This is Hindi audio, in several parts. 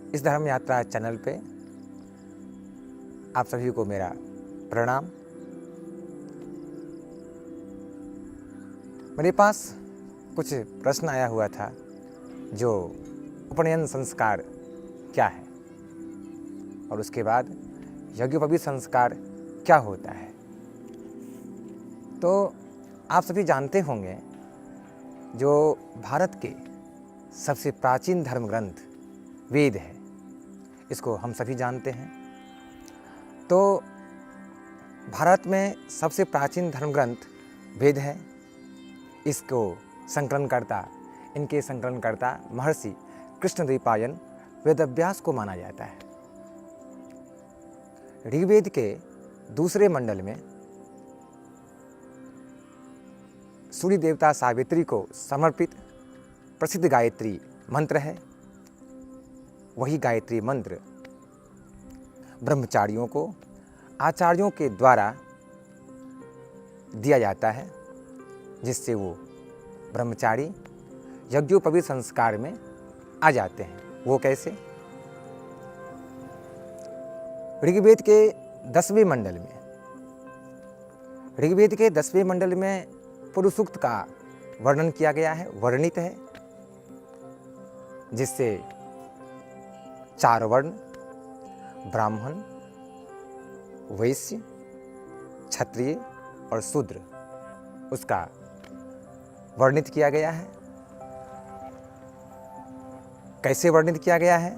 इस धर्म यात्रा चैनल पे आप सभी को मेरा प्रणाम। मेरे पास कुछ प्रश्न आया हुआ था, जो उपनयन संस्कार क्या है और उसके बाद यज्ञोपवीत संस्कार क्या होता है। तो आप सभी जानते होंगे, जो भारत के सबसे प्राचीन धर्म ग्रंथ वेद है, इसको हम सभी जानते हैं। तो भारत में सबसे प्राचीन धर्म ग्रंथ वेद है। इसको इनके संकलनकर्ता महर्षि कृष्णद्वैपायन वेदव्यास को माना जाता है। ऋग्वेद के दूसरे मंडल में सूर्य देवता सावित्री को समर्पित प्रसिद्ध गायत्री मंत्र है। वही गायत्री मंत्र ब्रह्मचारियों को आचार्यों के द्वारा दिया जाता है, जिससे वो ब्रह्मचारी यज्ञोपवीत संस्कार में आ जाते हैं। वो कैसे? ऋग्वेद के 10वें मंडल में पुरुष सूक्त का वर्णन किया गया है, वर्णित है, जिससे 4 वर्ण ब्राह्मण, वैश्य, क्षत्रिय और शूद्र उसका वर्णित किया गया है। कैसे वर्णित किया गया है?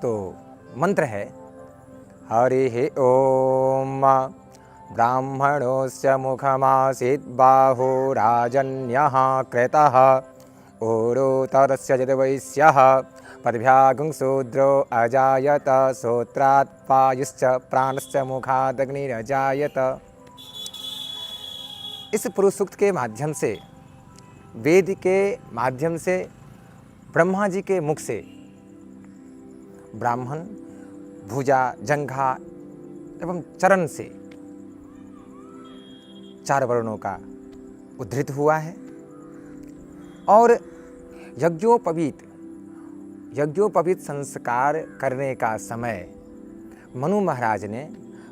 तो मंत्र है हरि ओम ब्राह्मणोस्य मुखमासीत् बाहो राजन्यः कृतः ओरोतरस्य यद्वैश्यः पदभ्यागुं शूद्रो अजायत श्रोत्रात् पायुश्च प्राणश्च मुखादग्निरजायत। इस पुरुष सूक्त के माध्यम से, वेद के माध्यम से, ब्रह्मा जी के मुख से ब्राह्मण, भुजा, जंघा एवं चरण से 4 वर्णों का उद्धृत हुआ है। और यज्ञोपवीत संस्कार करने का समय मनु महाराज ने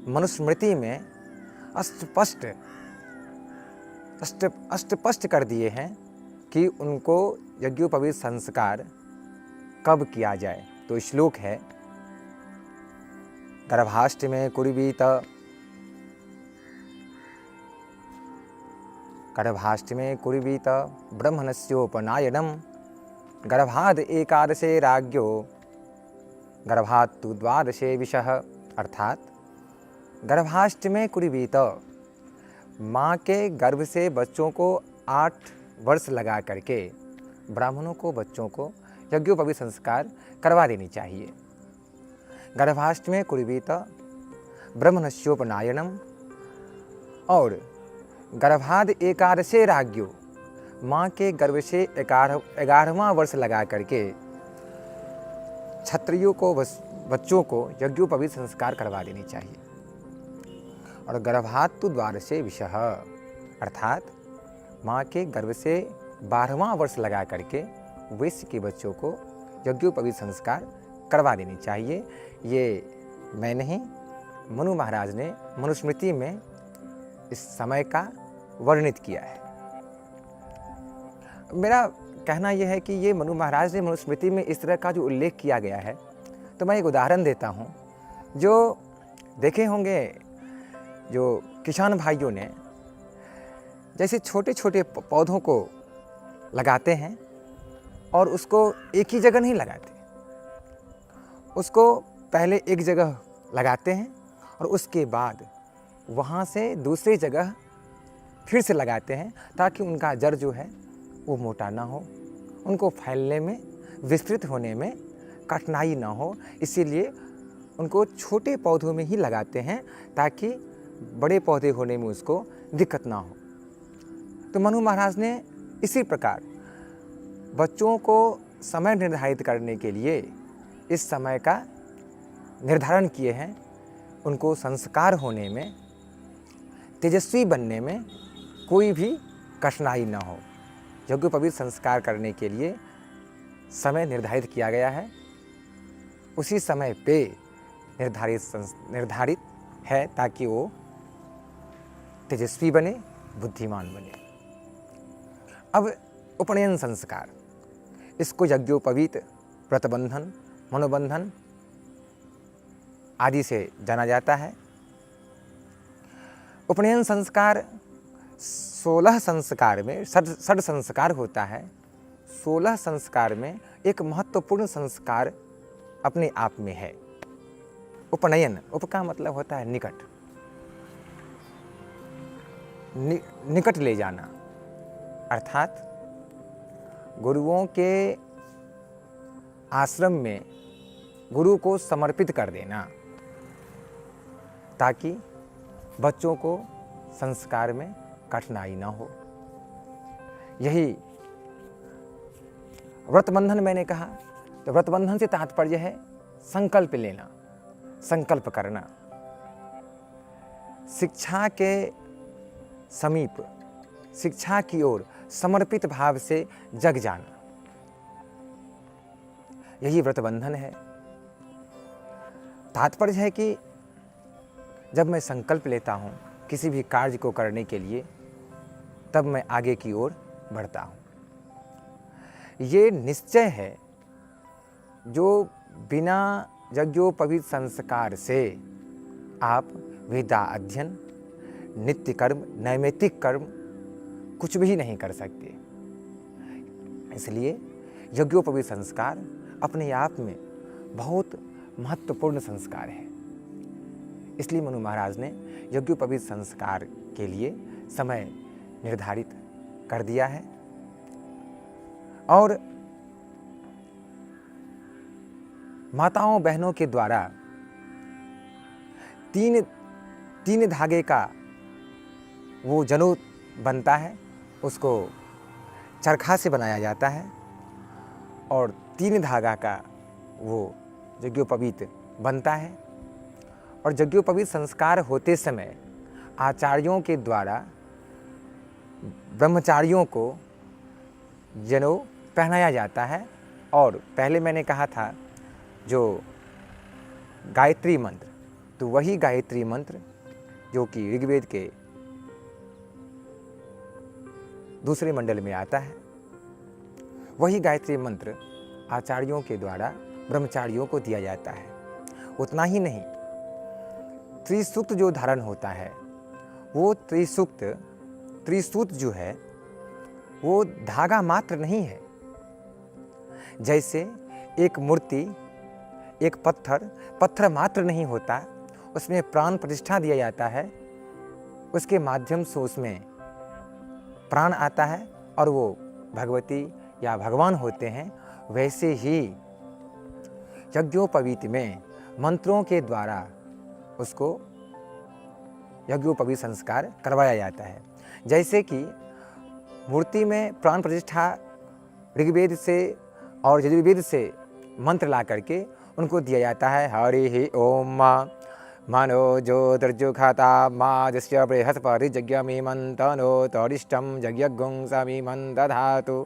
मनुस्मृति में स्पष्ट कर दिए हैं कि उनको यज्ञोपवीत संस्कार कब किया जाए। तो श्लोक है गर्भाष्टमे कुर्वीत ब्रह्मणस्योपनायनम गर्भाद एकादशे राज्ञो गर्भात्तु द्वादशे विषः। अर्थात गर्भाष्टमे कुर्वीत, माँ के गर्भ से बच्चों को 8 वर्ष लगा करके ब्राह्मणों को, बच्चों को यज्ञोपवीत संस्कार करवा देनी चाहिए। गर्भाष्टमे कुर्वीत ब्रह्मणस्योपनायनम और गर्भाद एकादशे राज्ञो, माँ के गर्भ से 11वां वर्ष लगा करके क्षत्रियों को, बच्चों को यज्ञोपवीत संस्कार करवा देनी चाहिए। और गर्भात्तु द्वादशे विषः, अर्थात माँ के गर्भ से 12वां वर्ष लगा करके वैश्य के बच्चों को यज्ञोपवीत संस्कार करवा देनी चाहिए। ये मैं नहीं, मनु महाराज ने मनुस्मृति में इस समय का वर्णित किया है। मेरा कहना यह है कि ये मनु महाराज ने मनुस्मृति में इस तरह का जो उल्लेख किया गया है, तो मैं एक उदाहरण देता हूँ। जो देखे होंगे, जो किसान भाइयों ने जैसे छोटे छोटे पौधों को लगाते हैं और उसको एक ही जगह नहीं लगाते, उसको पहले एक जगह लगाते हैं और उसके बाद वहाँ से दूसरी जगह फिर से लगाते हैं, ताकि उनका जड़ जो है वो मोटा ना हो, उनको फैलने में, विस्तृत होने में कठिनाई ना हो। इसीलिए उनको छोटे पौधों में ही लगाते हैं, ताकि बड़े पौधे होने में उसको दिक्कत ना हो। तो मनु महाराज ने इसी प्रकार बच्चों को समय निर्धारित करने के लिए इस समय का निर्धारण किए हैं। उनको संस्कार होने में, तेजस्वी बनने में कोई भी कठिनाई ना हो। यज्ञोपवीत संस्कार करने के लिए समय निर्धारित किया गया है। उसी समय पे निर्धारित है, ताकि वो तेजस्वी बने, बुद्धिमान बने। अब उपनयन संस्कार, इसको यज्ञोपवीत, व्रतबंधन, मनोबंधन आदि से जाना जाता है। उपनयन संस्कार 16 संस्कार में षड संस्कार होता है। 16 संस्कार में एक महत्वपूर्ण संस्कार अपने आप में है उपनयन। उप का मतलब होता है निकट, निकट ले जाना, अर्थात गुरुओं के आश्रम में गुरु को समर्पित कर देना, ताकि बच्चों को संस्कार में कठिनाई ना हो। यही व्रतबंधन मैंने कहा, तो व्रतबंधन से तात्पर्य है संकल्प लेना, संकल्प करना, शिक्षा के समीप, शिक्षा की ओर समर्पित भाव से जग जाना, यही व्रतबंधन है। तात्पर्य है कि जब मैं संकल्प लेता हूँ किसी भी कार्य को करने के लिए, तब मैं आगे की ओर बढ़ता हूँ। ये निश्चय है जो बिना यज्ञोपवीत संस्कार से आप विद्या अध्ययन, नित्य कर्म, नैमित्तिक कर्म कुछ भी नहीं कर सकते। इसलिए यज्ञोपवीत संस्कार अपने आप में बहुत महत्वपूर्ण संस्कार है। इसलिए मनु महाराज ने यज्ञोपवीत संस्कार के लिए समय निर्धारित कर दिया है। और माताओं बहनों के द्वारा तीन धागे का वो जनेऊ बनता है, उसको चरखा से बनाया जाता है, और 3 धागा का वो यज्ञोपवीत बनता है। और यज्ञोपवीत संस्कार होते समय आचार्यों के द्वारा ब्रह्मचारियों को जनेऊ पहनाया जाता है। और पहले मैंने कहा था जो गायत्री मंत्र, तो वही गायत्री मंत्र जो कि ऋग्वेद के दूसरे मंडल में आता है, वही गायत्री मंत्र आचार्यों के द्वारा ब्रह्मचारियों को दिया जाता है। उतना ही नहीं, त्रिसूक्त जो धारण होता है, वो त्रिसूत जो है वो धागा मात्र नहीं है। जैसे एक मूर्ति, एक पत्थर मात्र नहीं होता, उसमें प्राण प्रतिष्ठा दिया जाता है, उसके माध्यम से उसमें प्राण आता है और वो भगवती या भगवान होते हैं। वैसे ही यज्ञोपवीत में मंत्रों के द्वारा उसको यज्ञोपवीत संस्कार करवाया जाता है। जैसे कि मूर्ति में प्राण प्रतिष्ठा ऋग्वेद से और यजुर्वेद से मंत्र ला करके उनको दिया जाता है। हरि ओम मनो ज्योतिर्जुखाता मा जस्य बृहस्पति यज्ञमिमन्तनो तरिष्टं यज्ञगुं समिमन्तधातु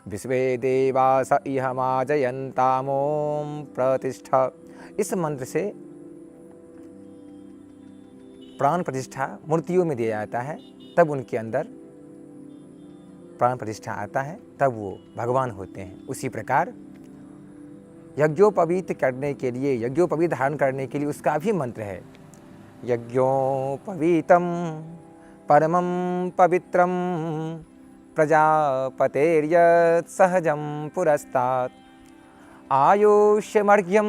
विश्वे देवास इहमाजयन्तामों प्रतिष्ठा। इस मंत्र से प्राण प्रतिष्ठा मूर्तियों में दिया जाता है, तब उनके अंदर प्राण प्रतिष्ठा आता है, तब वो भगवान होते हैं। उसी प्रकार यज्ञोपवीत करने के लिए, यज्ञोपवीत धारण करने के लिए उसका भी मंत्र है। यज्ञोपवीतम परमं पवित्रम प्रजापतेर्यत् सहजं पुरस्तात् आयुष्यमर्घ्यं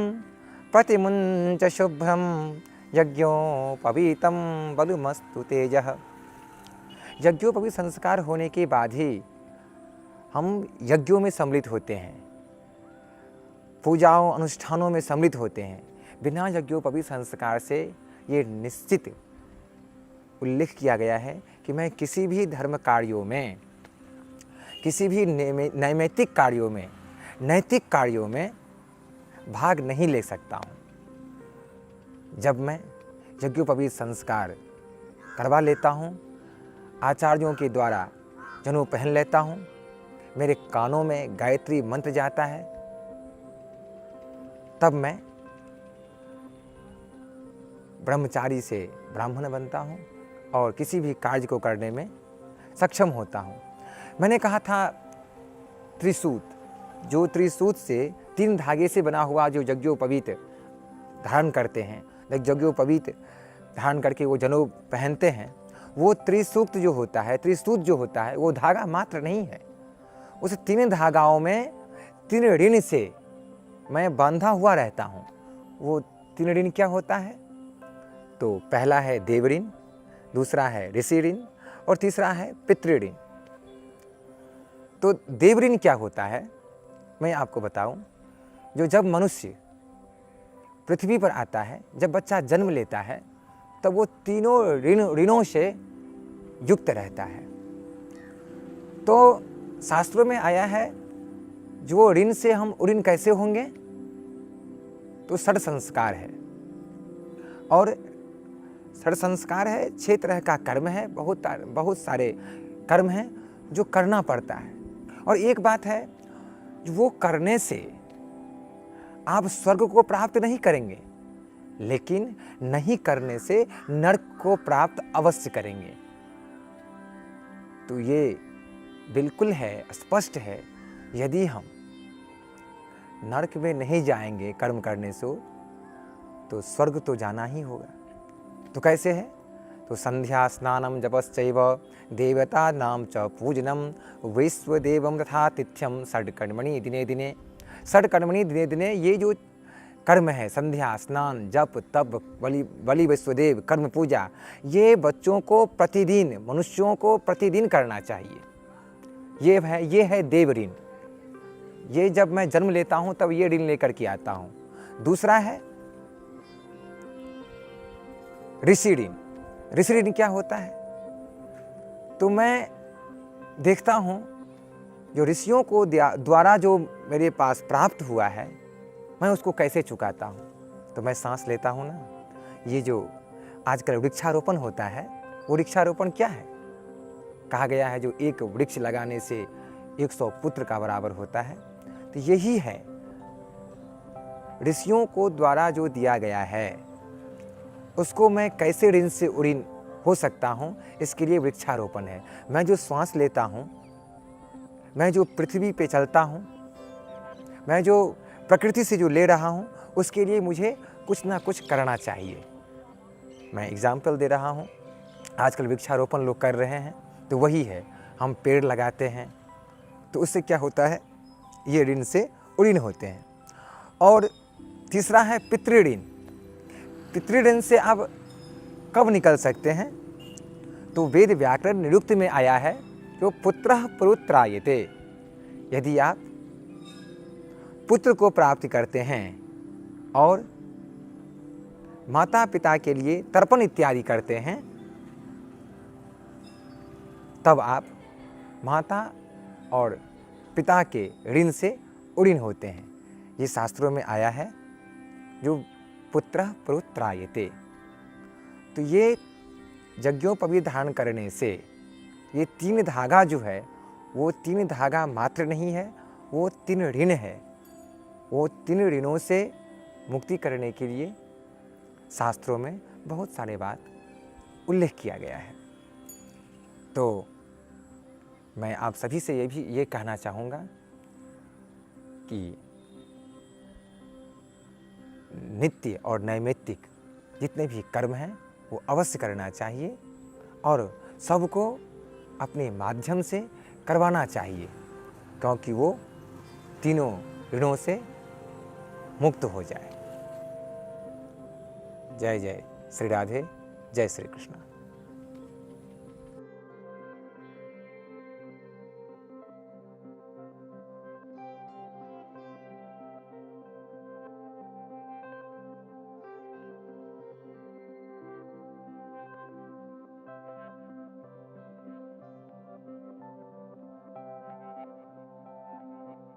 प्रतिमुञ्च शुभ्रं यज्ञोपवीतम बलुमस्तु तेजः। यज्ञोपवीत संस्कार होने के बाद ही हम यज्ञों में सम्मिलित होते हैं, पूजाओं अनुष्ठानों में सम्मिलित होते हैं। बिना यज्ञोपवीत संस्कार से ये निश्चित उल्लेख किया गया है कि मैं किसी भी धर्म कार्यों में, किसी भी नैमित्तिक कार्यों में, नैतिक कार्यों में भाग नहीं ले सकता हूँ। जब मैं यज्ञोपवीत संस्कार करवा लेता हूँ, आचार्यों के द्वारा जनेऊ पहन लेता हूँ, मेरे कानों में गायत्री मंत्र जाता है, तब मैं ब्रह्मचारी से ब्राह्मण बनता हूँ और किसी भी कार्य को करने में सक्षम होता हूँ। मैंने कहा था त्रिसूत, जो त्रिसूत से 3 धागे से बना हुआ जो यज्ञोपवीत धारण करते हैं, यज्ञोपवीत धारण करके वो जनेऊ पहनते हैं, वो त्रिसूक्त जो होता है, त्रिसूत जो होता है, वो धागा मात्र नहीं है। उस 3 धागाओं में 3 ऋण से मैं बांधा हुआ रहता हूँ। वो 3 ऋण क्या होता है? तो पहला है देव ऋण, दूसरा है ऋषि ऋण और तीसरा है पितृ ऋण। तो देव ऋण क्या होता है मैं आपको बताऊं। जो जब मनुष्य पृथ्वी पर आता है, जब बच्चा जन्म लेता है, तब वो तीनों ऋणों से युक्त रहता है। तो शास्त्रों में आया है जो ऋण से हम ऋण कैसे होंगे, तो षड संस्कार है। और षड संस्कार है, 6 तरह का कर्म है, बहुत सारे कर्म हैं जो करना पड़ता है। और एक बात है, वो करने से आप स्वर्ग को प्राप्त नहीं करेंगे, लेकिन नहीं करने से नरक को प्राप्त अवश्य करेंगे। तो ये बिल्कुल है, स्पष्ट है, यदि हम नरक में नहीं जाएंगे कर्म करने से, तो स्वर्ग तो जाना ही होगा। तो कैसे है? तो संध्या स्नानम जपश्चैव देवता नाम च पूजनम विश्वदेवम तथा तिथ्यम षड्कर्मणि दिने दिने। षड्कर्मणि दिने दिने, ये जो कर्म है, संध्या स्नान जप तप बलि विश्वदेव कर्म पूजा, ये बच्चों को प्रतिदिन, मनुष्यों को प्रतिदिन करना चाहिए। ये है देव ऋण। ये जब मैं जन्म लेता हूं तब ये ऋण लेकर के आता हूं। दूसरा है ऋषि ऋण। ऋषि ऋण क्या होता है? तो मैं देखता हूं जो ऋषियों को द्वारा जो मेरे पास प्राप्त हुआ है, मैं उसको कैसे चुकाता हूं। तो मैं सांस लेता हूं ना, ये जो आजकल वृक्षारोपण होता है, वो वृक्षारोपण क्या है? कहा गया है जो एक वृक्ष लगाने से 100 पुत्र का बराबर होता है। तो यही है, ऋषियों को द्वारा जो दिया गया है उसको मैं कैसे ऋण से ऋण हो सकता हूँ, इसके लिए वृक्षारोपण है। मैं जो श्वास लेता हूँ, मैं जो पृथ्वी पे चलता हूँ, मैं जो प्रकृति से जो ले रहा हूँ, उसके लिए मुझे कुछ ना कुछ करना चाहिए। मैं एग्जाम्पल दे रहा हूँ, आजकल वृक्षारोपण लोग कर रहे हैं, तो वही है, हम पेड़ लगाते हैं, तो उससे क्या होता है, ये ऋण से ऋण होते हैं। और तीसरा है पितृ ऋण। पितृ ऋण से आप कब निकल सकते हैं? तो वेद व्याकरण निरुक्त में आया है जो पुत्रः परुत्रायते। यदि आप पुत्र को प्राप्त करते हैं और माता पिता के लिए तर्पण इत्यादि करते हैं, तब आप माता और पिता के ऋण से ऋण होते हैं। ये शास्त्रों में आया है जो पुत्रः परुत्रायते। तो ये यज्ञोपवीत धारण करने से ये 3 धागा जो है, वो 3 धागा मात्र नहीं है, वो 3 ऋण है। वो 3 ऋणों से मुक्ति करने के लिए शास्त्रों में बहुत सारे बात उल्लेख किया गया है। तो मैं आप सभी से ये कहना चाहूँगा कि नित्य और नैमित्तिक जितने भी कर्म हैं वो अवश्य करना चाहिए और सबको अपने माध्यम से करवाना चाहिए, क्योंकि वो तीनों ऋणों से मुक्त हो जाए। जय जय श्री राधे, जय श्री कृष्ण।